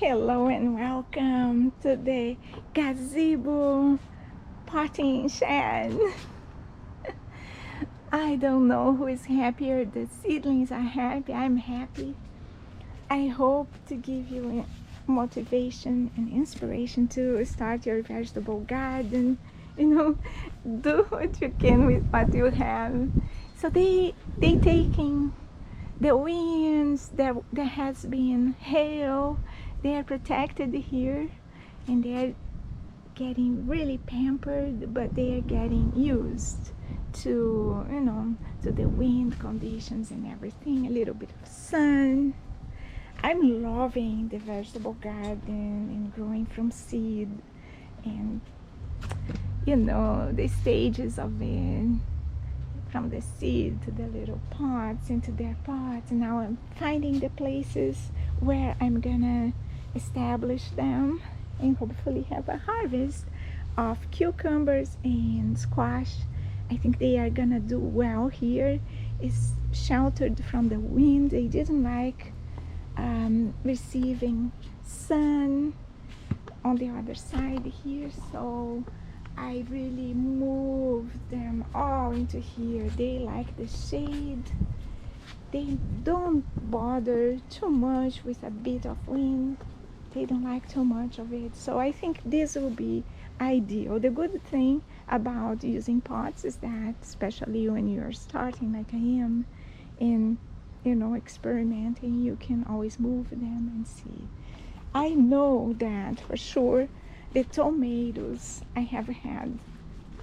Hello and welcome to the gazebo potting shed. I don't know who is happier. The seedlings are happy. I'm happy. I hope to give you motivation and inspiration to start your vegetable garden. Do what you can with what you have. So they taking the winds. There has been hail. They are protected here, and they are getting really pampered, but they are getting used to to the wind conditions and everything. A little bit of sun. I'm loving the vegetable garden and growing from seed, and the stages of it, from the seed to the little pots into their pots. And now I'm finding the places where I'm gonna establish them and hopefully have a harvest of cucumbers and squash. I think they are gonna do well here. It's sheltered from the wind. They didn't like receiving sun on the other side here, so I really moved them all into here. They like the shade. They don't bother too much with a bit of wind. They don't like too much of it. So I think this will be ideal. The good thing about using pots is that, especially when you're starting like I am, and experimenting, you can always move them and see. I know that for sure the tomatoes, I have had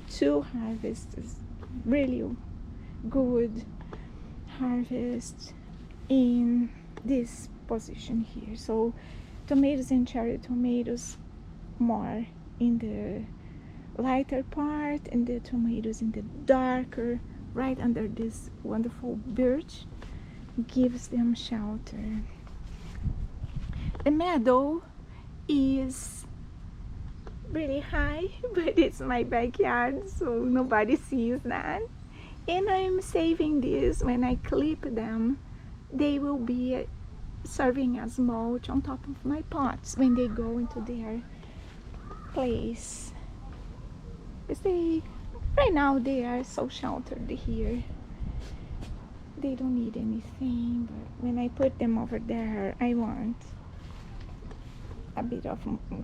2 harvests, really good harvest in this position here. So tomatoes and cherry tomatoes more in the lighter part, and the tomatoes in the darker, right under this wonderful birch, gives them shelter. The meadow is really high, but it's my backyard, so nobody sees that. And I'm saving these. When I clip them, they will be serving as mulch on top of my pots when they go into their place. Because right now they are so sheltered here. They don't need anything, but when I put them over there, I want a bit of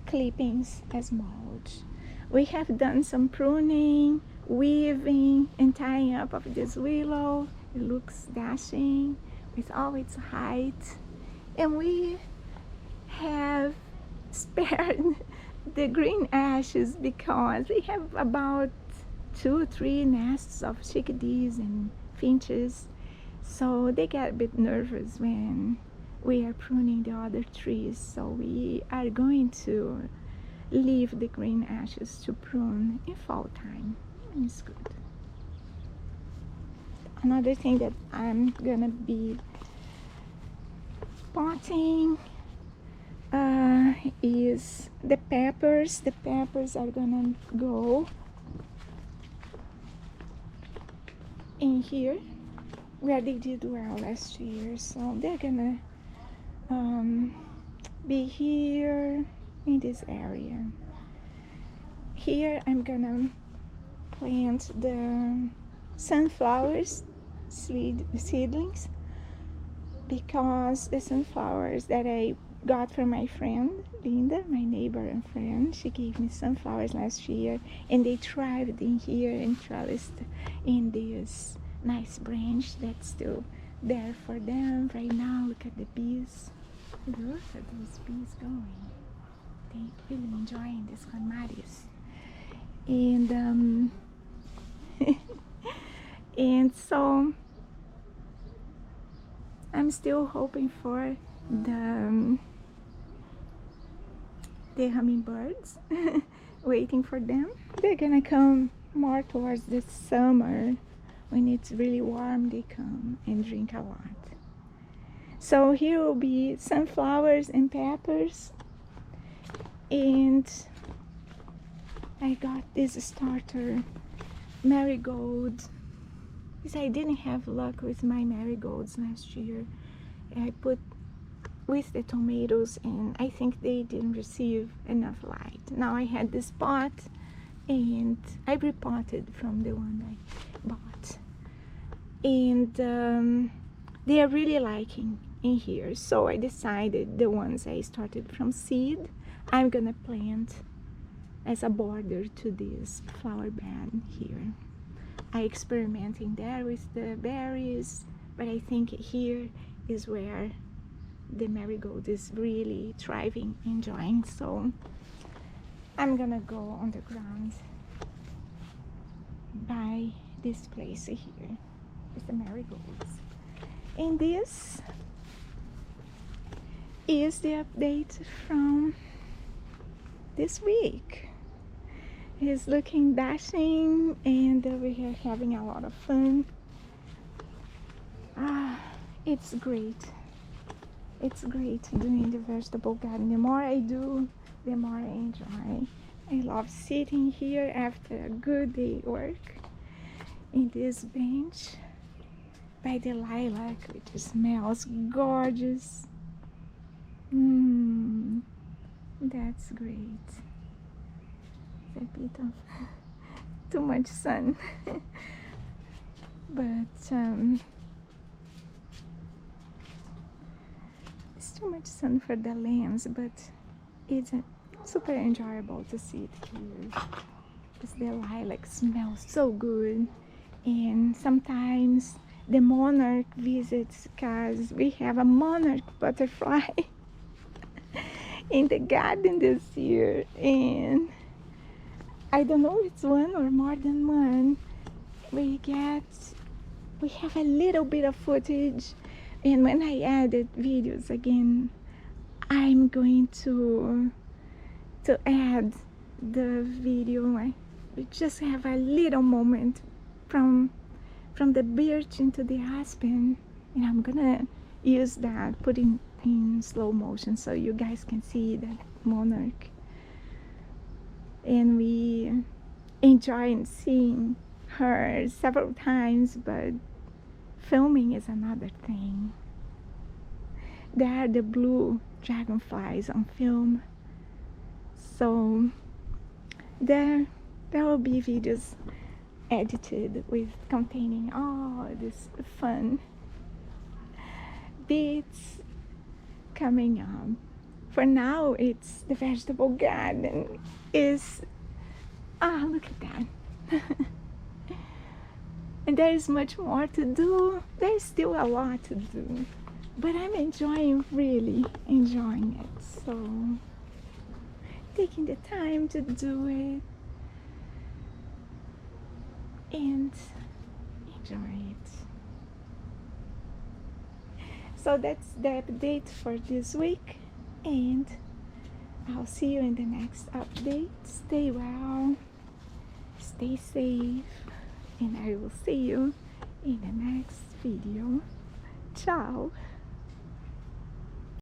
clippings as mulch. We have done some pruning, weaving, and tying up of this willow. It looks dashing with all its height. And we have spared the green ashes because we have about 2 or 3 nests of chickadees and finches. So they get a bit nervous when we are pruning the other trees. So we are going to leave the green ashes to prune in fall time. It's good. Another thing that I'm gonna be potting is the peppers. The peppers are gonna go in here where they did well last year. So they're gonna be here in this area. Here I'm gonna plant the sunflowers seedlings, because the sunflowers that I got from my friend Linda, my neighbor and friend, she gave me sunflowers last year, and they thrived in here and trellised in this nice branch that's still there for them right now. Look at the bees. Look at those bees going. They really enjoying this clematis. And and so I'm still hoping for the hummingbirds, waiting for them. They're gonna come more towards the summer. When it's really warm, they come and drink a lot. So here will be sunflowers and peppers. And I got this starter marigold, because I didn't have luck with my marigolds last year. I put with the tomatoes, and I think they didn't receive enough light. Now I had this pot, and I repotted from the one I bought, and they are really liking in here. So I decided the ones I started from seed, I'm gonna plant as a border to this flower bed here. I experimenting there with the berries, but I think here is where the marigold is really thriving, enjoying. So I'm gonna go on the ground by this place here with the marigolds. And this is the update from this week. He's looking dashing, and we're here having a lot of fun. It's great. It's great doing the vegetable garden. The more I do, the more I enjoy. I love sitting here after a good day work in this bench by the lilac, which smells gorgeous. That's great. A bit of too much sun, but it's too much sun for the lens, but it's super enjoyable to sit here because the lilac smells so good. And sometimes the monarch visits because we have a monarch butterfly in the garden this year, and I don't know if it's one or more than one. We have a little bit of footage, and when I edit videos again, I'm going to add the video. We just have a little moment from the birch into the aspen, and I'm gonna use that, put it in slow motion so you guys can see that monarch. And we enjoyed seeing her several times, but filming is another thing. There are the blue dragonflies on film, so there will be videos edited with containing all this fun bits coming up. For now, it's the vegetable garden is, look at that. And there is much more to do. There's still a lot to do, but I'm really enjoying it. So taking the time to do it and enjoy it. So that's the update for this week, and I'll see you in the next update. Stay well, stay safe, and I will see you in the next video. Ciao.